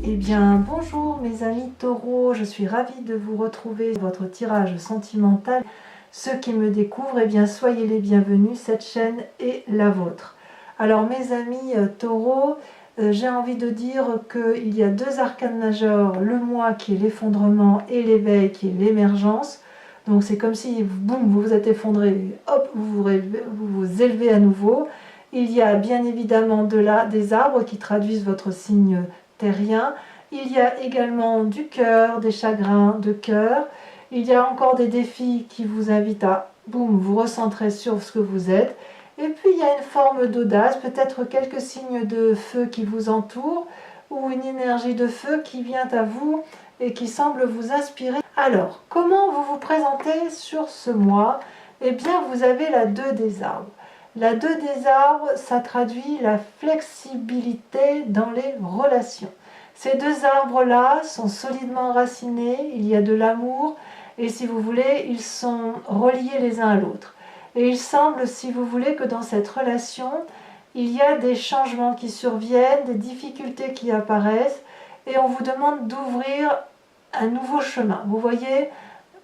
Eh bien, bonjour mes amis taureaux, je suis ravie de vous retrouver dans votre tirage sentimental. Ceux qui me découvrent, eh bien, soyez les bienvenus, cette chaîne est la vôtre. Alors mes amis taureaux, j'ai envie de dire qu'il y a deux arcanes majeurs, le moi qui est l'effondrement et l'éveil qui est l'émergence. Donc c'est comme si, boum, vous vous êtes effondré, hop, vous vous élevez à nouveau. Il y a bien évidemment des arbres qui traduisent votre signe terrien. Il y a également du cœur, des chagrins de cœur. Il y a encore des défis qui vous invitent à, boum, vous recentrer sur ce que vous êtes. Et puis il y a une forme d'audace, peut-être quelques signes de feu qui vous entourent, ou une énergie de feu qui vient à vous et qui semble vous inspirer. Alors, comment vous vous présentez sur ce mois? Eh bien, vous avez la 2 des arbres. La 2 des arbres, ça traduit la flexibilité dans les relations. Ces deux arbres-là sont solidement enracinés, il y a de l'amour, et si vous voulez, ils sont reliés les uns à l'autre. Et il semble, si vous voulez, que dans cette relation, il y a des changements qui surviennent, des difficultés qui apparaissent, et on vous demande d'ouvrir un nouveau chemin. Vous voyez,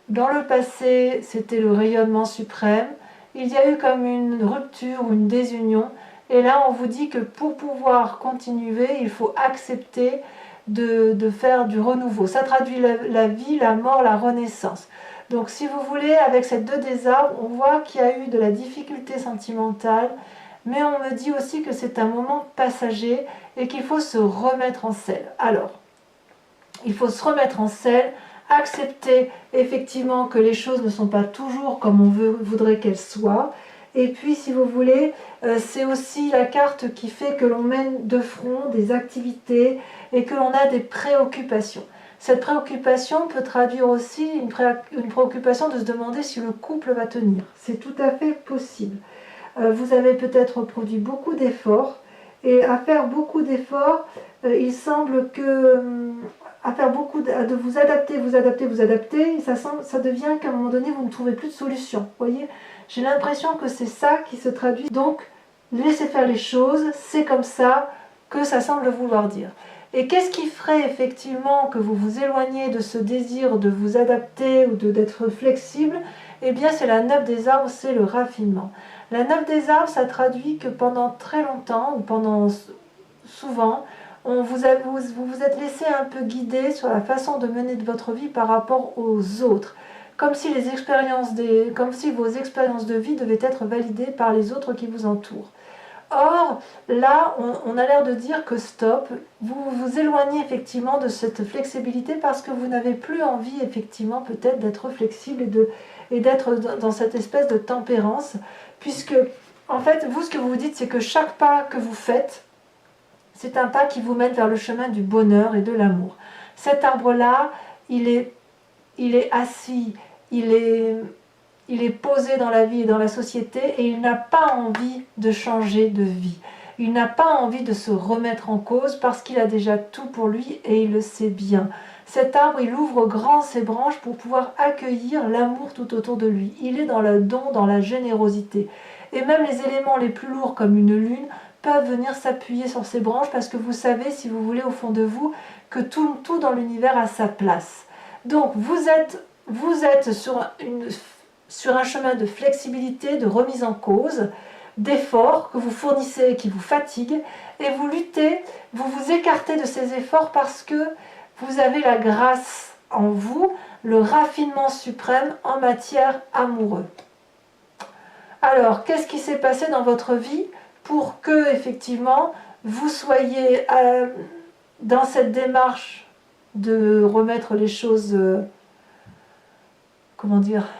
dans le passé, c'était le rayonnement suprême. Il y a eu comme une rupture ou une désunion. Et là, on vous dit que pour pouvoir continuer, il faut accepter de faire du renouveau. Ça traduit la vie, la mort, la renaissance. Donc si vous voulez, avec cette 2 des arbres, on voit qu'il y a eu de la difficulté sentimentale, mais on me dit aussi que c'est un moment passager et qu'il faut se remettre en selle. Alors, il faut se remettre en selle, accepter effectivement que les choses ne sont pas toujours comme on voudrait qu'elles soient. Et puis, si vous voulez, c'est aussi la carte qui fait que l'on mène de front des activités et que l'on a des préoccupations. Cette préoccupation peut traduire aussi une préoccupation de se demander si le couple va tenir. C'est tout à fait possible. Vous avez peut-être produit beaucoup d'efforts, et à faire beaucoup d'efforts, il semble que à faire beaucoup de vous adapter, ça devient qu'à un moment donné vous ne trouvez plus de solution. Voyez, j'ai l'impression que c'est ça qui se traduit. Donc laissez faire les choses, c'est comme ça que ça semble vouloir dire. Et qu'est-ce qui ferait effectivement que vous vous éloigniez de ce désir de vous adapter ou d'être flexible? Eh bien c'est la 9 des arbres, c'est le raffinement. La 9 des arbres, ça traduit que pendant très longtemps, ou pendant souvent, vous vous êtes laissé un peu guider sur la façon de mener de votre vie par rapport aux autres. Comme si vos expériences de vie devaient être validées par les autres qui vous entourent. Or, là, on a l'air de dire que stop, vous vous éloignez effectivement de cette flexibilité parce que vous n'avez plus envie effectivement peut-être d'être flexible et d'être dans cette espèce de tempérance, puisque en fait, vous, ce que vous vous dites, c'est que chaque pas que vous faites, c'est un pas qui vous mène vers le chemin du bonheur et de l'amour. Cet arbre-là, il est assis, il est posé dans la vie et dans la société et il n'a pas envie de changer de vie. Il n'a pas envie de se remettre en cause parce qu'il a déjà tout pour lui et il le sait bien. Cet arbre, il ouvre grand ses branches pour pouvoir accueillir l'amour tout autour de lui. Il est dans le don, dans la générosité. Et même les éléments les plus lourds comme une lune peuvent venir s'appuyer sur ses branches parce que vous savez, si vous voulez, au fond de vous, que tout dans l'univers a sa place. Donc vous êtes sur un chemin de flexibilité, de remise en cause, d'efforts que vous fournissez et qui vous fatiguent, et vous luttez, vous vous écartez de ces efforts parce que vous avez la grâce en vous, le raffinement suprême en matière amoureuse. Alors, qu'est-ce qui s'est passé dans votre vie pour que, effectivement, vous soyez dans cette démarche de remettre les choses,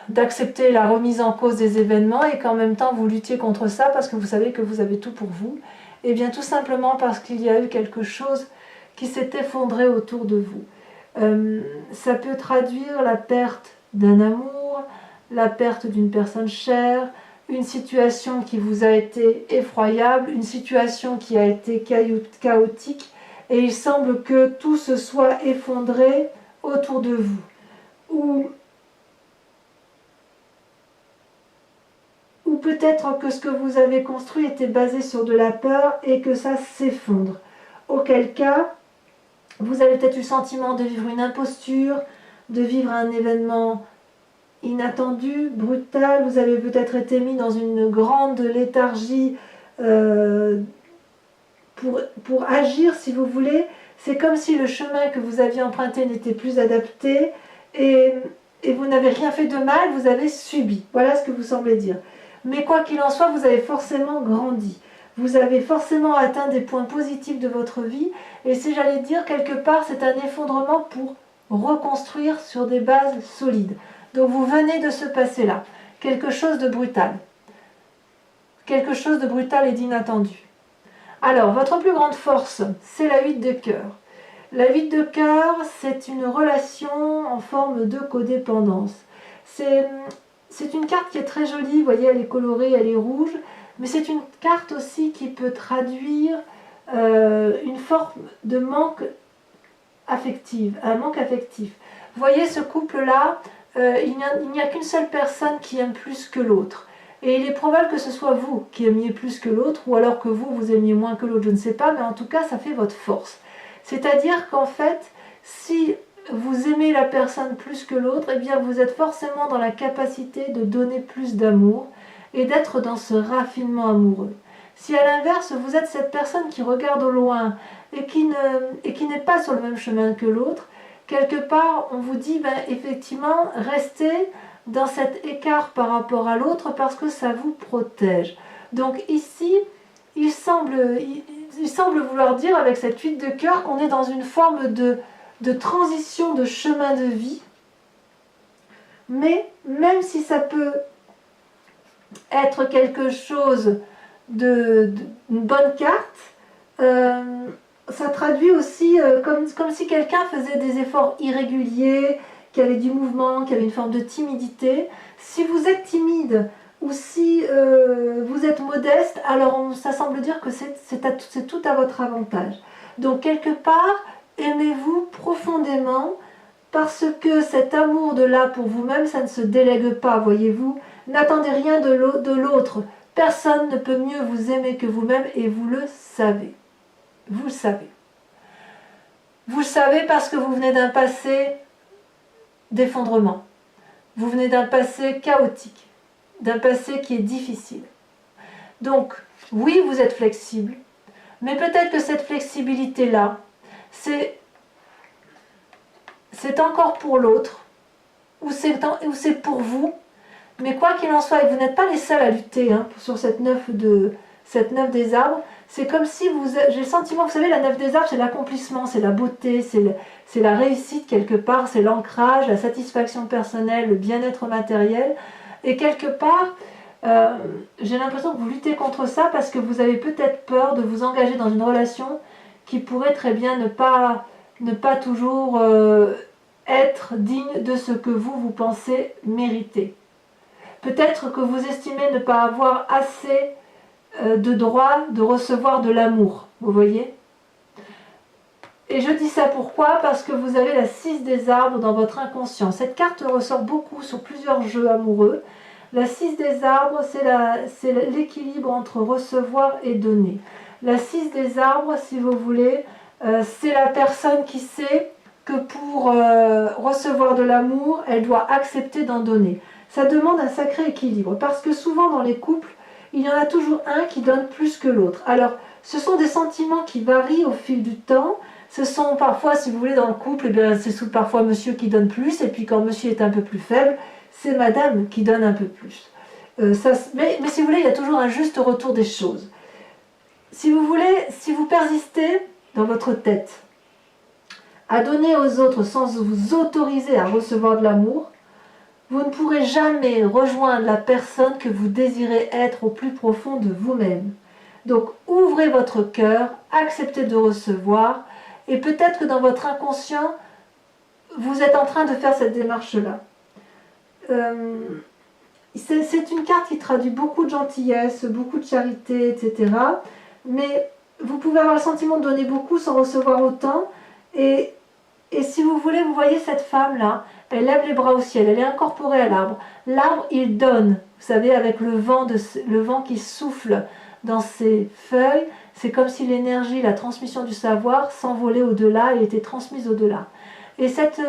d'accepter la remise en cause des événements et qu'en même temps vous luttiez contre ça parce que vous savez que vous avez tout pour vous? Eh bien, tout simplement parce qu'il y a eu quelque chose qui s'est effondré autour de vous. Ça peut traduire la perte d'un amour, la perte d'une personne chère, une situation qui vous a été effroyable, une situation qui a été chaotique, et il semble que tout se soit effondré autour de vous. Ou peut-être que ce que vous avez construit était basé sur de la peur et que ça s'effondre. Auquel cas, Vous avez peut-être eu le sentiment de vivre une imposture, de vivre un événement inattendu, brutal. Vous avez peut-être été mis dans une grande léthargie pour agir, si vous voulez. C'est comme si le chemin que vous aviez emprunté n'était plus adapté et vous n'avez rien fait de mal, vous avez subi. Voilà ce que vous semblez dire. Mais quoi qu'il en soit, vous avez forcément grandi. Vous avez forcément atteint des points positifs de votre vie. Et si j'allais dire, quelque part, c'est un effondrement pour reconstruire sur des bases solides. Donc vous venez de ce passé-là. Quelque chose de brutal. Quelque chose de brutal et d'inattendu. Alors, votre plus grande force, c'est la 8 de cœur. La 8 de cœur, c'est une relation en forme de codépendance. C'est une carte qui est très jolie, vous voyez, elle est colorée, elle est rouge, mais c'est une carte aussi qui peut traduire une forme de manque affectif, un manque affectif. Vous voyez, ce couple-là, il n'y a qu'une seule personne qui aime plus que l'autre. Et il est probable que ce soit vous qui aimiez plus que l'autre, ou alors que vous aimiez moins que l'autre, je ne sais pas, mais en tout cas, ça fait votre force. C'est-à-dire qu'en fait, si vous aimez la personne plus que l'autre, eh bien vous êtes forcément dans la capacité de donner plus d'amour et d'être dans ce raffinement amoureux. Si à l'inverse, vous êtes cette personne qui regarde au loin et qui n'est pas sur le même chemin que l'autre, quelque part, on vous dit, ben, effectivement, restez dans cet écart par rapport à l'autre parce que ça vous protège. Donc ici, il semble vouloir dire avec cette 8 de cœur qu'on est dans une forme de transition de chemin de vie. Mais même si ça peut être quelque chose une bonne carte, ça traduit aussi comme si quelqu'un faisait des efforts irréguliers, qui avait du mouvement, qui avait une forme de timidité. Si vous êtes timide ou si vous êtes modeste, alors ça semble dire que c'est tout à votre avantage. Donc quelque part, aimez-vous profondément parce que cet amour de là pour vous-même, ça ne se délègue pas, voyez-vous. N'attendez rien de l'autre. Personne ne peut mieux vous aimer que vous-même et vous le savez. Vous le savez. Vous le savez parce que vous venez d'un passé d'effondrement. Vous venez d'un passé chaotique, d'un passé qui est difficile. Donc, oui, vous êtes flexible, mais peut-être que cette flexibilité-là, c'est encore pour l'autre, ou c'est pour vous, mais quoi qu'il en soit, et vous n'êtes pas les seuls à lutter sur cette neuf des arbres. C'est comme si j'ai le sentiment, vous savez, la neuf des arbres, c'est l'accomplissement, c'est la beauté, c'est la réussite quelque part, c'est l'ancrage, la satisfaction personnelle, le bien-être matériel. Et quelque part, j'ai l'impression que vous luttez contre ça parce que vous avez peut-être peur de vous engager dans une relation qui pourrait très bien ne pas toujours être digne de ce que vous pensez mériter. Peut-être que vous estimez ne pas avoir assez de droit de recevoir de l'amour, vous voyez. Et je dis ça pourquoi? Parce que vous avez la 6 des arbres dans votre inconscient. Cette carte ressort beaucoup sur plusieurs jeux amoureux. La 6 des arbres, c'est l'équilibre entre recevoir et donner. La 6 des arbres, si vous voulez, c'est la personne qui sait que pour recevoir de l'amour, elle doit accepter d'en donner. Ça demande un sacré équilibre, parce que souvent dans les couples, il y en a toujours un qui donne plus que l'autre. Alors, ce sont des sentiments qui varient au fil du temps. Ce sont parfois, si vous voulez, dans le couple, eh bien, c'est parfois monsieur qui donne plus, et puis quand monsieur est un peu plus faible, c'est madame qui donne un peu plus. Mais si vous voulez, il y a toujours un juste retour des choses. Si vous voulez, si vous persistez dans votre tête à donner aux autres sans vous autoriser à recevoir de l'amour, vous ne pourrez jamais rejoindre la personne que vous désirez être au plus profond de vous-même. Donc ouvrez votre cœur, acceptez de recevoir, et peut-être que dans votre inconscient, vous êtes en train de faire cette démarche-là. C'est une carte qui traduit beaucoup de gentillesse, beaucoup de charité, etc. Mais vous pouvez avoir le sentiment de donner beaucoup sans recevoir autant. Et si vous voulez, vous voyez cette femme-là, elle lève les bras au ciel, elle est incorporée à l'arbre. L'arbre, il donne, vous savez, avec le vent qui souffle dans ses feuilles, C'est comme si l'énergie, la transmission du savoir s'envolait au-delà et était transmise au-delà. Et cette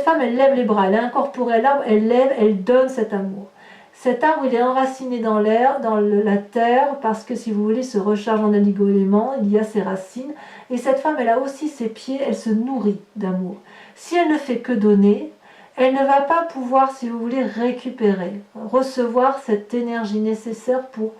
femme, elle lève les bras, elle a incorporé l'arbre, elle lève, elle donne cet amour. Cet arbre, il est enraciné dans l'air, dans la terre, parce que, si vous voulez, se recharge en oligo-éléments, il y a ses racines. Et cette femme, elle a aussi ses pieds, elle se nourrit d'amour. Si elle ne fait que donner, elle ne va pas pouvoir, si vous voulez, récupérer, recevoir cette énergie nécessaire pour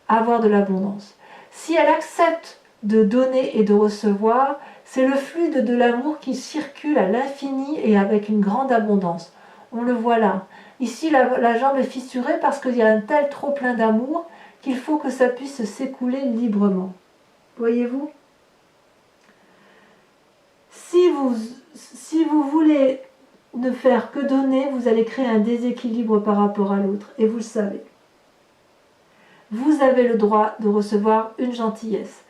avoir de l'abondance. Si elle accepte de donner et de recevoir, c'est le flux de l'amour qui circule à l'infini et avec une grande abondance. On le voit là. Ici, la jambe est fissurée parce qu'il y a un tel trop plein d'amour qu'il faut que ça puisse s'écouler librement. Voyez-vous ? Si vous voulez ne faire que donner, vous allez créer un déséquilibre par rapport à l'autre. Et vous le savez. Vous avez le droit de recevoir une gentillesse.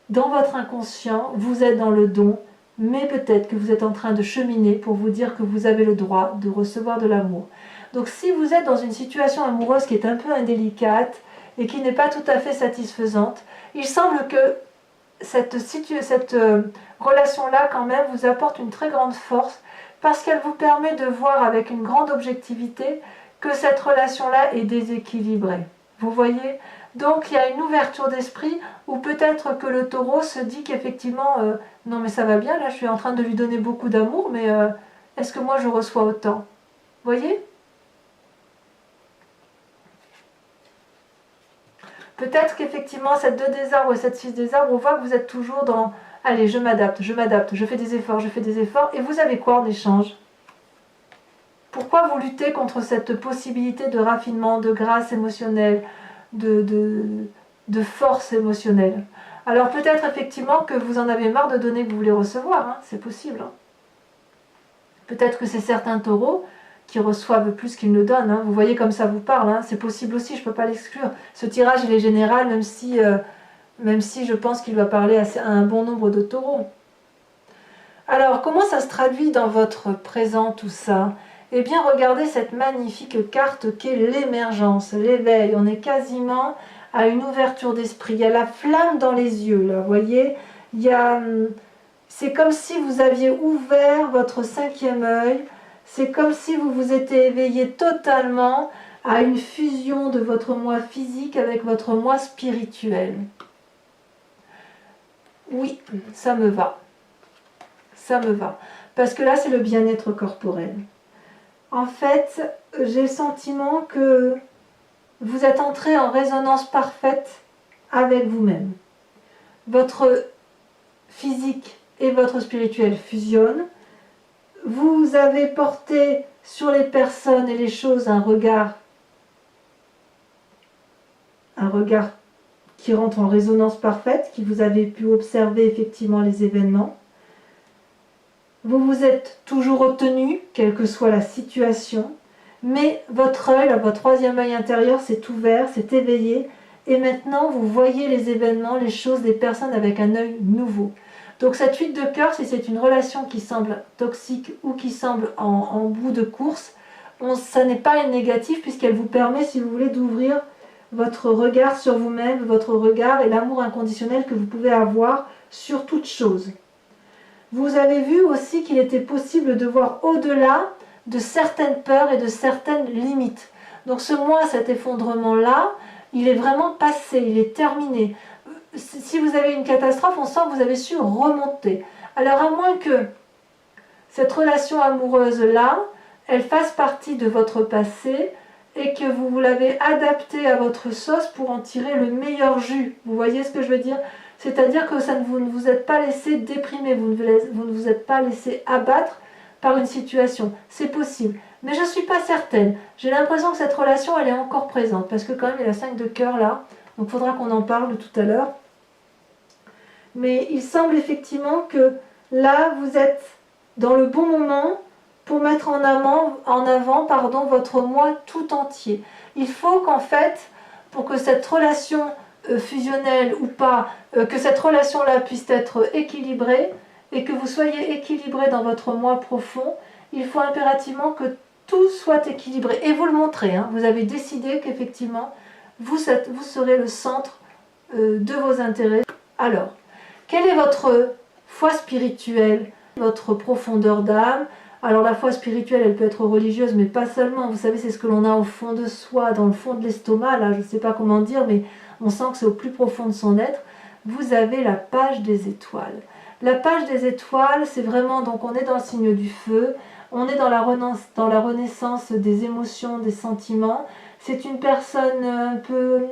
Dans votre inconscient, vous êtes dans le don, mais peut-être que vous êtes en train de cheminer pour vous dire que vous avez le droit de recevoir de l'amour. Donc si vous êtes dans une situation amoureuse qui est un peu indélicate et qui n'est pas tout à fait satisfaisante, il semble que cette relation-là, quand même, vous apporte une très grande force parce qu'elle vous permet de voir avec une grande objectivité que cette relation-là est déséquilibrée. Vous voyez ? Donc il y a une ouverture d'esprit où peut-être que le taureau se dit qu'effectivement, non mais ça va bien, là je suis en train de lui donner beaucoup d'amour, mais est-ce que moi je reçois autant ? Vous voyez ? Peut-être qu'effectivement cette 2 des arbres et cette 6 des arbres, on voit que vous êtes toujours dans « allez, je m'adapte, je fais des efforts, et vous avez quoi en échange ? Pourquoi vous luttez contre cette possibilité de raffinement, de grâce émotionnelle, de force émotionnelle ? Alors peut-être effectivement que vous en avez marre de donner que vous voulez recevoir, hein, c'est possible. Hein. Peut-être que c'est certains taureaux qui reçoivent plus qu'ils ne donnent. Hein. Vous voyez comme ça vous parle, hein. C'est possible aussi, je ne peux pas l'exclure. Ce tirage il est général, même si je pense qu'il va parler à un bon nombre de taureaux. Alors comment ça se traduit dans votre présent tout ça ? Eh bien regardez cette magnifique carte qu'est l'émergence, l'éveil. On est quasiment à une ouverture d'esprit. Il y a la flamme dans les yeux, là, vous voyez ? C'est comme si vous aviez ouvert votre 5e œil. C'est comme si vous vous étiez éveillé totalement à une fusion de votre moi physique avec votre moi spirituel. Oui, ça me va. Ça me va. Parce que là, c'est le bien-être corporel. En fait, j'ai le sentiment que vous êtes entré en résonance parfaite avec vous-même. Votre physique et votre spirituel fusionnent. Vous avez porté sur les personnes et les choses un regard qui rentre en résonance parfaite, qui vous avez pu observer effectivement les événements. Vous vous êtes toujours obtenu, quelle que soit la situation, mais votre œil, votre 3e œil intérieur s'est ouvert, s'est éveillé, et maintenant vous voyez les événements, les choses, les personnes avec un œil nouveau. Donc cette 8 de cœur, si c'est une relation qui semble toxique ou qui semble en bout de course, ça n'est pas une négative puisqu'elle vous permet, si vous voulez, d'ouvrir votre regard sur vous-même, votre regard et l'amour inconditionnel que vous pouvez avoir sur toute chose. Vous avez vu aussi qu'il était possible de voir au-delà de certaines peurs et de certaines limites. Donc ce moi, cet effondrement-là, il est vraiment passé, il est terminé. Si vous avez une catastrophe, on sent que vous avez su remonter. Alors à moins que cette relation amoureuse-là, elle fasse partie de votre passé et que vous l'avez adaptée à votre sauce pour en tirer le meilleur jus. Vous voyez ce que je veux dire ? C'est-à-dire que vous ne vous êtes pas laissé déprimer, vous ne vous êtes pas laissé abattre par une situation. C'est possible. Mais je ne suis pas certaine. J'ai l'impression que cette relation, elle est encore présente. Parce que quand même, il y a la 5 de cœur là. Donc il faudra qu'on en parle tout à l'heure. Mais il semble effectivement que là, vous êtes dans le bon moment pour mettre en avant votre moi tout entier. Il faut qu'en fait, pour que cette relation fusionnelle ou pas, que cette relation-là puisse être équilibrée et que vous soyez équilibré dans votre moi profond, il faut impérativement que tout soit équilibré. Et vous le montrez, hein, vous avez décidé qu'effectivement, vous serez le centre de vos intérêts. Alors, quelle est votre foi spirituelle, votre profondeur d'âme? Alors la foi spirituelle, elle peut être religieuse, mais pas seulement. Vous savez, c'est ce que l'on a au fond de soi, dans le fond de l'estomac, là, je ne sais pas comment dire, mais on sent que c'est au plus profond de son être. Vous avez la page des étoiles. La page des étoiles, c'est vraiment, donc on est dans le signe du feu, on est dans la renaissance des émotions, des sentiments. C'est une personne un peu,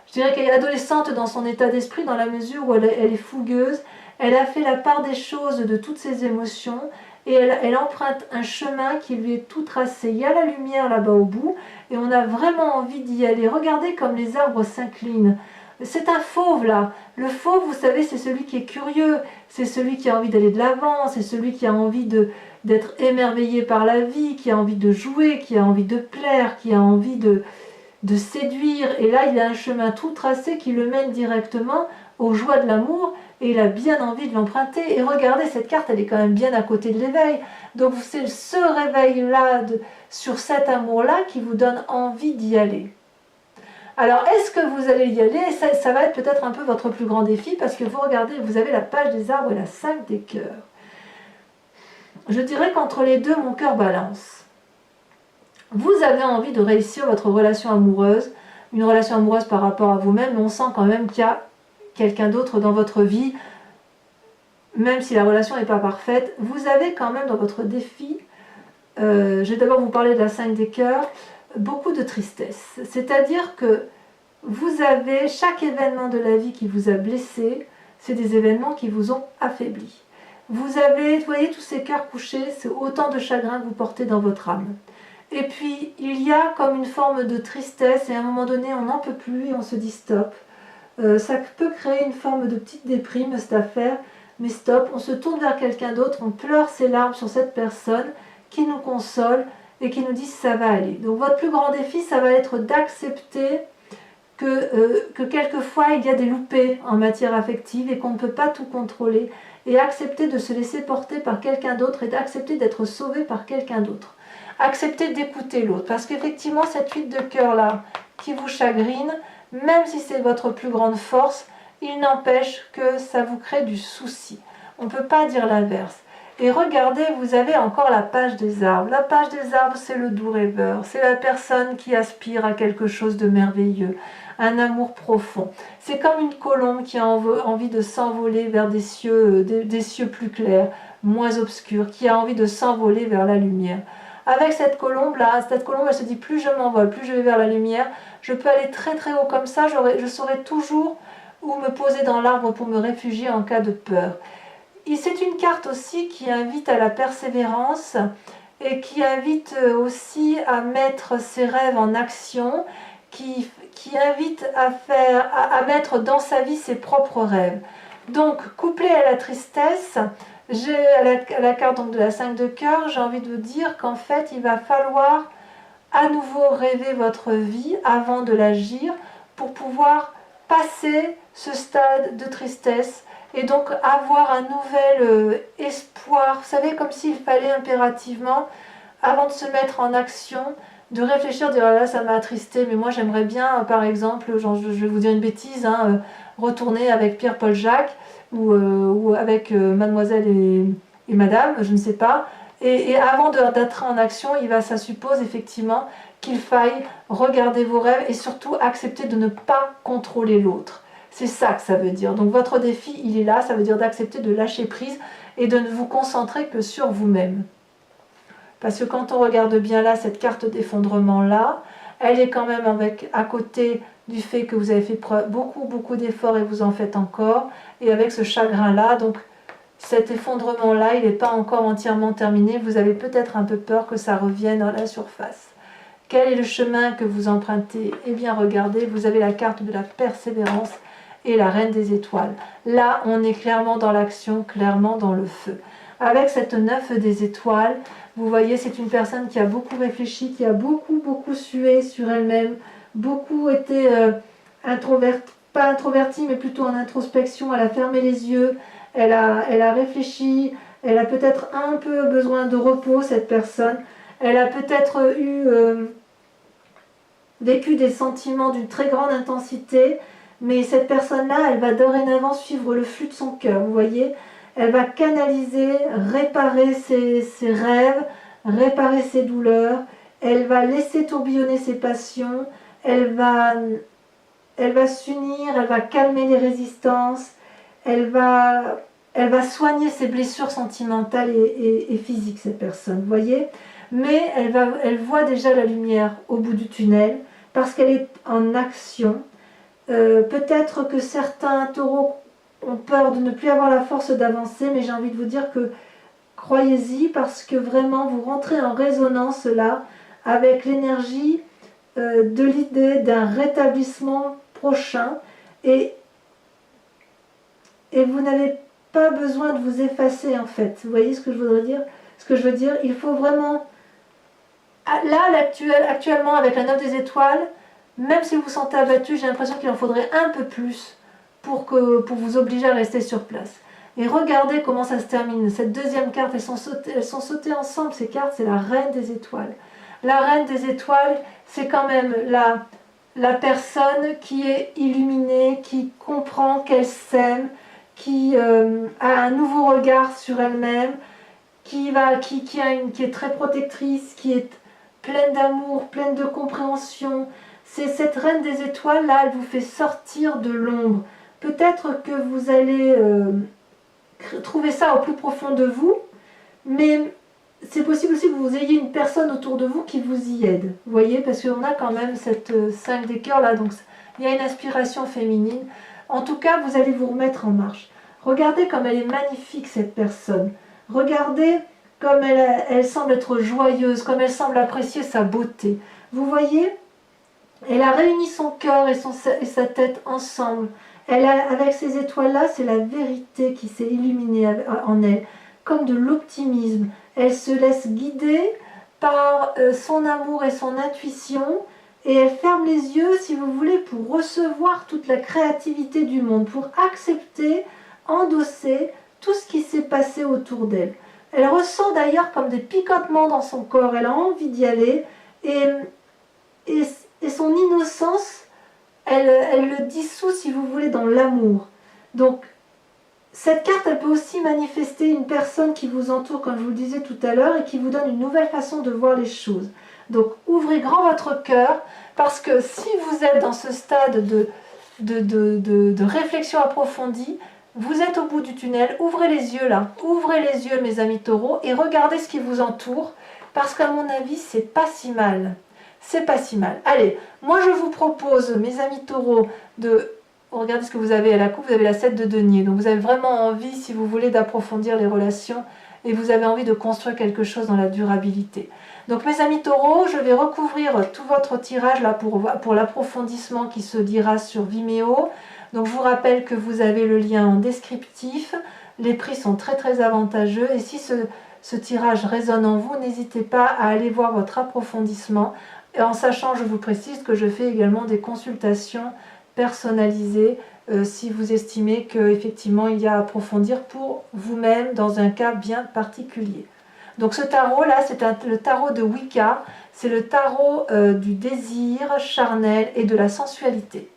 je dirais qu'elle est adolescente dans son état d'esprit, dans la mesure où elle est fougueuse. Elle a fait la part des choses de toutes ses émotions et elle emprunte un chemin qui lui est tout tracé. Il y a la lumière là-bas au bout et on a vraiment envie d'y aller. Regardez comme les arbres s'inclinent. C'est un fauve là. Le fauve, vous savez, c'est celui qui est curieux, c'est celui qui a envie d'aller de l'avant, c'est celui qui a envie d'être émerveillé par la vie, qui a envie de jouer, qui a envie de plaire, qui a envie de séduire. Et là, il a un chemin tout tracé qui le mène directement aux joies de l'amour et il a bien envie de l'emprunter. Et regardez, cette carte, elle est quand même bien à côté de l'éveil. Donc c'est ce réveil-là, sur cet amour-là, qui vous donne envie d'y aller. Alors, est-ce que vous allez y aller? Ça va être peut-être un peu votre plus grand défi, parce que vous regardez, vous avez la page des arbres et la 5 des cœurs. Je dirais qu'entre les deux, mon cœur balance. Vous avez envie de réussir votre relation amoureuse, une relation amoureuse par rapport à vous-même, mais on sent quand même qu'il y a quelqu'un d'autre dans votre vie, même si la relation n'est pas parfaite. Vous avez quand même dans votre défi, je vais d'abord vous parler de la 5 des cœurs, beaucoup de tristesse. C'est-à-dire que vous avez chaque événement de la vie qui vous a blessé, c'est des événements qui vous ont affaibli. Vous voyez tous ces cœurs couchés, c'est autant de chagrin que vous portez dans votre âme. Et puis, il y a comme une forme de tristesse, et à un moment donné, on n'en peut plus et on se dit stop. Ça peut créer une forme de petite déprime, cette affaire, mais stop, on se tourne vers quelqu'un d'autre, on pleure ses larmes sur cette personne qui nous console et qui nous dit ça va aller. Donc votre plus grand défi, ça va être d'accepter que quelquefois il y a des loupés en matière affective et qu'on ne peut pas tout contrôler, et accepter de se laisser porter par quelqu'un d'autre et d'accepter d'être sauvé par quelqu'un d'autre. Accepter d'écouter l'autre, parce qu'effectivement cette 8 de cœur là qui vous chagrine, même si c'est votre plus grande force, il n'empêche que ça vous crée du souci. On ne peut pas dire l'inverse. Et regardez, vous avez encore la page des arbres. La page des arbres, c'est le doux rêveur. C'est la personne qui aspire à quelque chose de merveilleux, un amour profond. C'est comme une colombe qui a envie de s'envoler vers des cieux plus clairs, moins obscurs, qui a envie de s'envoler vers la lumière. Avec cette colombe-là, elle se dit plus je m'envole, plus je vais vers la lumière, je peux aller très très haut comme ça, je saurai toujours où me poser dans l'arbre pour me réfugier en cas de peur. Et c'est une carte aussi qui invite à la persévérance et qui invite aussi à mettre ses rêves en action, qui invite à mettre dans sa vie ses propres rêves. Donc, couplé à la tristesse, à la carte donc, de la 5 de cœur, j'ai envie de vous dire qu'en fait, il va falloir à nouveau rêver votre vie avant de l'agir pour pouvoir passer ce stade de tristesse et donc avoir un nouvel espoir. Vous savez, comme s'il fallait impérativement, avant de se mettre en action, de réfléchir, de dire ah là ça m'a attristé, mais moi j'aimerais bien, par exemple, genre, je vais vous dire une bêtise, retourner avec Pierre-Paul Jacques ou avec Mademoiselle et Madame, je ne sais pas. Et avant d'être en action, ça suppose effectivement qu'il faille regarder vos rêves et surtout accepter de ne pas contrôler l'autre. C'est ça que ça veut dire. Donc votre défi, il est là, ça veut dire d'accepter de lâcher prise et de ne vous concentrer que sur vous-même. Parce que quand on regarde bien là, cette carte d'effondrement là, elle est quand même à côté du fait que vous avez fait beaucoup d'efforts et vous en faites encore, et avec ce chagrin là, donc cet effondrement là, il n'est pas encore entièrement terminé, vous avez peut-être un peu peur que ça revienne à la surface. Quel est le chemin que vous empruntez? Eh bien regardez, vous avez la carte de la persévérance et la reine des étoiles. Là, on est clairement dans l'action, clairement dans le feu. Avec cette 9 des étoiles, vous voyez, c'est une personne qui a beaucoup réfléchi, qui a beaucoup sué sur elle-même, beaucoup été pas introvertie, mais plutôt en introspection. Elle a fermé les yeux, elle a réfléchi, elle a peut-être un peu besoin de repos, cette personne. Elle a peut-être vécu des sentiments d'une très grande intensité, mais cette personne-là, elle va dorénavant suivre le flux de son cœur, vous voyez. Elle va canaliser, réparer ses rêves, réparer ses douleurs, elle va laisser tourbillonner ses passions, elle va s'unir, elle va calmer les résistances, elle va soigner ses blessures sentimentales et physiques, cette personne, vous voyez. Mais elle voit déjà la lumière au bout du tunnel, parce qu'elle est en action. Peut-être que certains taureaux ont peur de ne plus avoir la force d'avancer, mais j'ai envie de vous dire que croyez-y, parce que vraiment vous rentrez en résonance là avec l'énergie de l'idée d'un rétablissement prochain, et vous n'avez pas besoin de vous effacer en fait. Vous voyez ce que je voudrais dire? Ce que je veux dire, il faut vraiment, là actuellement avec la 9 des étoiles, même si vous vous sentez abattu, j'ai l'impression qu'il en faudrait un peu plus pour vous obliger à rester sur place. Et regardez comment ça se termine. Cette deuxième carte, elles sont sautées ensemble, ces cartes, c'est la reine des étoiles. La reine des étoiles, c'est quand même la personne qui est illuminée, qui comprend qu'elle s'aime, qui a un nouveau regard sur elle-même, qui est très protectrice, qui est pleine d'amour, pleine de compréhension. C'est cette reine des étoiles là, elle vous fait sortir de l'ombre. Peut-être que vous allez trouver ça au plus profond de vous, mais c'est possible aussi que vous ayez une personne autour de vous qui vous y aide. Vous voyez, parce qu'on a quand même cette 5 des cœurs là, donc il y a une inspiration féminine. En tout cas, vous allez vous remettre en marche. Regardez comme elle est magnifique cette personne. Regardez comme elle semble être joyeuse, comme elle semble apprécier sa beauté. Vous voyez, elle a réuni son cœur et sa tête ensemble. Avec ces étoiles-là, c'est la vérité qui s'est illuminée en elle, comme de l'optimisme. Elle se laisse guider par son amour et son intuition, et elle ferme les yeux, si vous voulez, pour recevoir toute la créativité du monde, pour accepter, endosser tout ce qui s'est passé autour d'elle. Elle ressent d'ailleurs comme des picotements dans son corps, elle a envie d'y aller, et son innocence, elle le dissout, si vous voulez, dans l'amour. Donc, cette carte, elle peut aussi manifester une personne qui vous entoure, comme je vous le disais tout à l'heure, et qui vous donne une nouvelle façon de voir les choses. Donc, ouvrez grand votre cœur, parce que si vous êtes dans ce stade de réflexion approfondie, vous êtes au bout du tunnel, ouvrez les yeux là, ouvrez les yeux mes amis taureaux, et regardez ce qui vous entoure, parce qu'à mon avis, c'est pas si mal. C'est pas si mal. Allez, moi je vous propose, mes amis taureaux, regardez ce que vous avez à la coupe, vous avez la 7 de denier. Donc vous avez vraiment envie, si vous voulez, d'approfondir les relations et vous avez envie de construire quelque chose dans la durabilité. Donc mes amis taureaux, je vais recouvrir tout votre tirage là pour l'approfondissement qui se dira sur Vimeo. Donc je vous rappelle que vous avez le lien en descriptif. Les prix sont très très avantageux et si ce tirage résonne en vous, n'hésitez pas à aller voir votre approfondissement. Et en sachant, je vous précise que je fais également des consultations personnalisées si vous estimez qu'effectivement il y a à approfondir pour vous-même dans un cas bien particulier. Donc ce tarot là, c'est le tarot de Wicca, c'est le tarot du désir charnel et de la sensualité.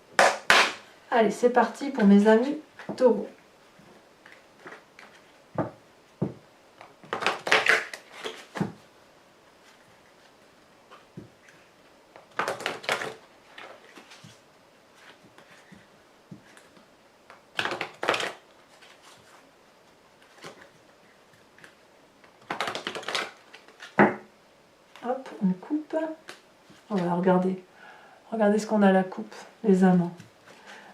Allez, c'est parti pour mes amis taureaux. Hop, on coupe. Voilà, regardez. Regardez ce qu'on a à la coupe, les amants.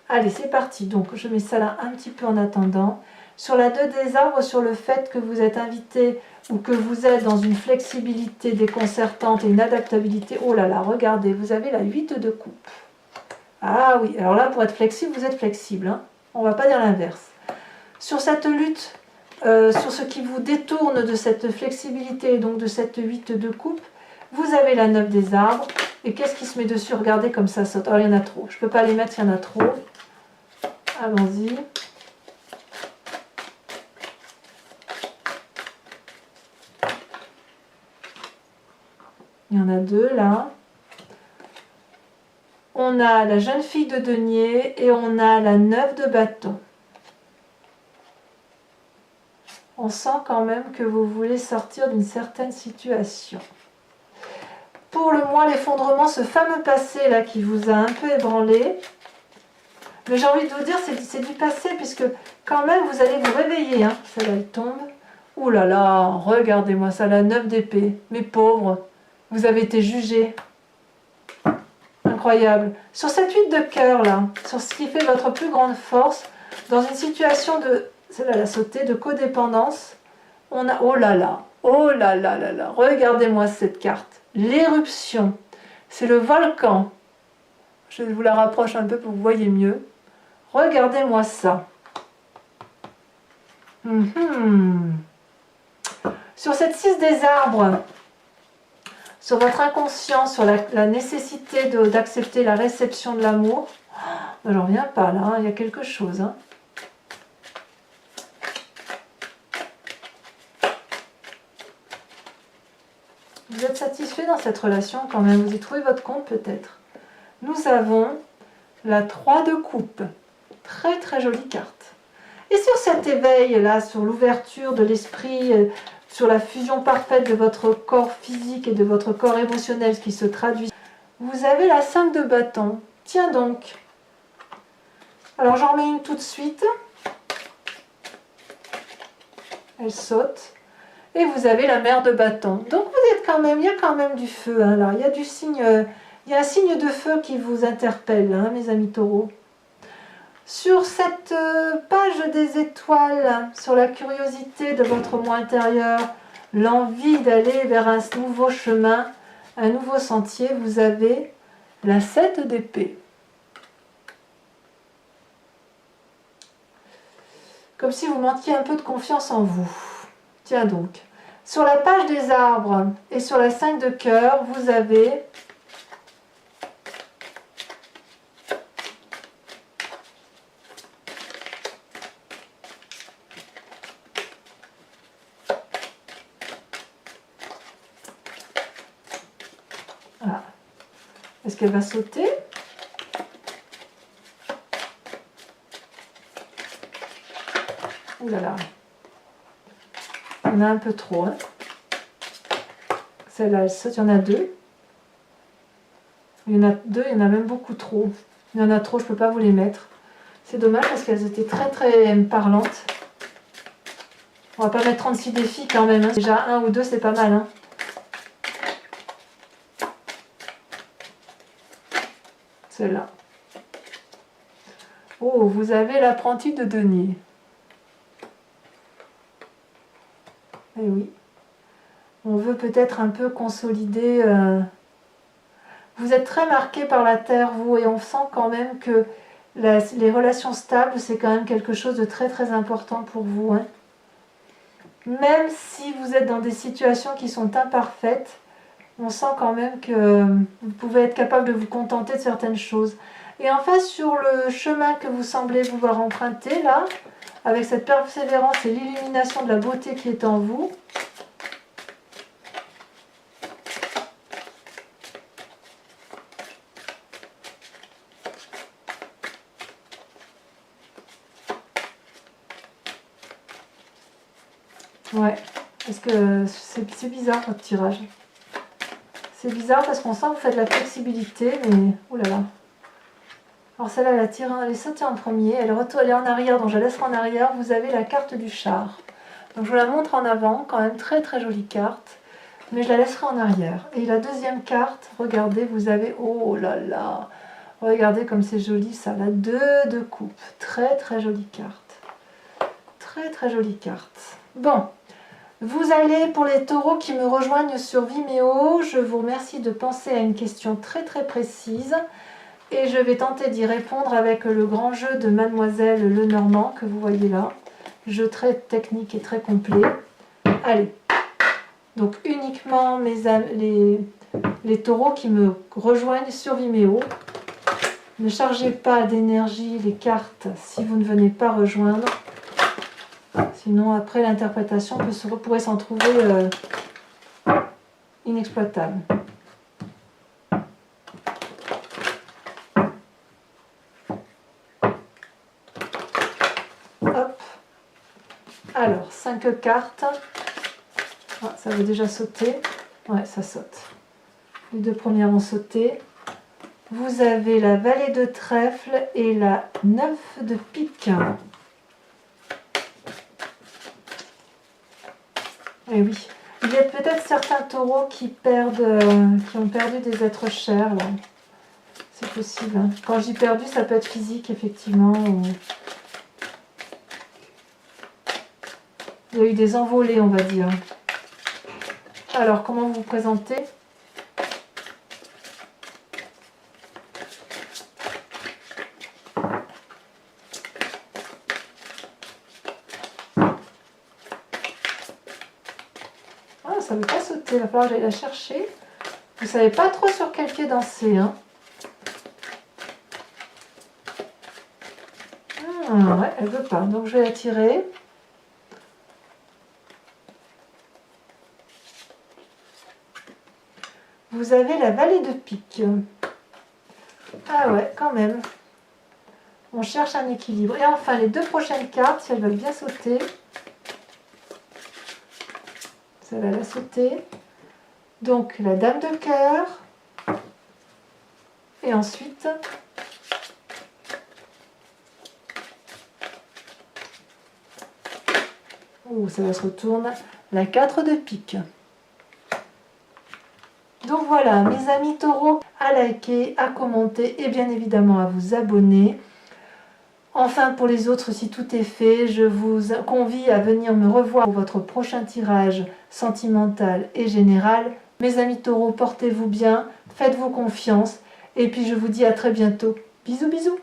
Allez, c'est parti. Donc, je mets ça là un petit peu en attendant. Sur la 2 des arbres, sur le fait que vous êtes invité ou que vous êtes dans une flexibilité déconcertante et une adaptabilité. Oh là là, regardez, vous avez la 8 de coupe. Ah oui, alors là, pour être flexible, vous êtes flexible. Hein, on ne va pas dire l'inverse. Sur cette lutte, sur ce qui vous détourne de cette flexibilité et donc de cette 8 de coupe, vous avez la 9 des arbres. Et qu'est-ce qui se met dessus? Regardez comme ça saute. Oh, il y en a trop. Je ne peux pas les mettre, il y en a trop. Allons-y. Il y en a deux là. On on a la jeune fille de denier et on a la 9 de bâton. On sent quand même que vous voulez sortir d'une certaine situation. Pour le mois, l'effondrement, ce fameux passé là qui vous a un peu ébranlé, mais j'ai envie de vous dire, c'est du passé, puisque quand même, vous allez vous réveiller. Hein. Celle-là, elle tombe. Ouh là là, regardez-moi ça, la 9 d'épée. Mes pauvres, vous avez été jugés. Incroyable. Sur cette 8 de cœur, là, sur ce qui fait votre plus grande force, dans une situation de, celle-là, elle a sauté, de codépendance, on a, oh là là, regardez-moi cette carte. L'éruption, c'est le volcan. Je vous la rapproche un peu pour que vous voyez mieux. Regardez-moi ça. Sur cette 6 des arbres, sur votre inconscient, sur la nécessité d'accepter la réception de l'amour, j'en reviens pas là, hein, il y a quelque chose. Hein. Vous êtes satisfait dans cette relation quand même, vous y trouvez votre compte peut-être. Nous avons la 3 de coupe. Très très jolie carte. Et sur cet éveil là, sur l'ouverture de l'esprit, sur la fusion parfaite de votre corps physique et de votre corps émotionnel, ce qui se traduit, vous avez la 5 de bâton. Tiens donc. Alors j'en remets une tout de suite. Elle saute. Et vous avez la mère de bâton. Donc vous êtes quand même, il y a quand même du feu. Hein, là. Il y a du signe, il y a un signe de feu qui vous interpelle, hein, mes amis taureaux. Sur cette page des étoiles, sur la curiosité de votre moi intérieur, l'envie d'aller vers un nouveau chemin, un nouveau sentier, vous avez la 7 d'épée. Comme si vous manquiez un peu de confiance en vous. Tiens donc. Sur la page des arbres et sur la 5 de cœur, vous avez voilà. Est-ce qu'elle va sauter? Ouh là là. Il y en a un peu trop. Hein. Celle-là, elle saute. Il y en a deux. Il y en a deux, il y en a même beaucoup trop. Il y en a trop, je ne peux pas vous les mettre. C'est dommage parce qu'elles étaient très très parlantes. On va pas mettre 36 défis quand même. Hein. Déjà un ou deux, c'est pas mal. Hein. Celle-là. Oh, vous avez l'apprenti de denier. Eh oui. On veut peut-être un peu consolider. Vous êtes très marqué par la terre, vous, et on sent quand même que les relations stables, c'est quand même quelque chose de très très important pour vous. Hein. Même si vous êtes dans des situations qui sont imparfaites, on sent quand même que vous pouvez être capable de vous contenter de certaines choses. Et enfin, sur le chemin que vous semblez vouloir emprunter, là, avec cette persévérance et l'illumination de la beauté qui est en vous, ouais, parce que c'est bizarre votre tirage. C'est bizarre parce qu'on sent que vous faites de la flexibilité, mais oh là là. Alors celle-là, elle est sautée en premier, elle est en arrière, donc je la laisserai en arrière. Vous avez la carte du char. Donc je vous la montre en avant, quand même très très jolie carte, mais je la laisserai en arrière. Et la deuxième carte, regardez, vous avez, oh là là, regardez comme c'est joli ça, la 2 de coupe. Très très jolie carte. Très très jolie carte. Bon. Vous allez, pour les taureaux qui me rejoignent sur Vimeo, je vous remercie de penser à une question très très précise et je vais tenter d'y répondre avec le grand jeu de Mademoiselle Lenormand que vous voyez là. Jeu très technique et très complet. Allez, donc uniquement les taureaux qui me rejoignent sur Vimeo. Ne chargez pas d'énergie les cartes si vous ne venez pas rejoindre. Sinon, après, l'interprétation pourrait s'en trouver inexploitable. 5 cartes. Ah, ça veut déjà sauter. Ouais, ça saute. Les 2 premières ont sauté. Vous avez la vallée de trèfle et la 9 de pique. Et oui, il y a peut-être certains taureaux qui ont perdu des êtres chers. Là. C'est possible. Hein. Quand je dis perdu, ça peut être physique, effectivement. Il y a eu des envolées, on va dire. Alors, comment vous vous présentez ? Ah, ça ne veut pas sauter, il va falloir que j'aille la chercher. Vous ne savez pas trop sur quel pied danser. Hein. Ah, ouais, elle ne veut pas, donc je vais la tirer. Vous avez la vallée de pique. Ah ouais, quand même. On cherche un équilibre. Et enfin, les 2 prochaines cartes, si elles veulent bien sauter. Ça va la sauter. Donc, la dame de cœur. Et ensuite... Ouh, ça va se retourner. La 4 de pique. Donc voilà, mes amis taureaux, à liker, à commenter et bien évidemment à vous abonner. Enfin, pour les autres, si tout est fait, je vous convie à venir me revoir pour votre prochain tirage sentimental et général. Mes amis taureaux, portez-vous bien, faites-vous confiance et puis je vous dis à très bientôt. Bisous bisous.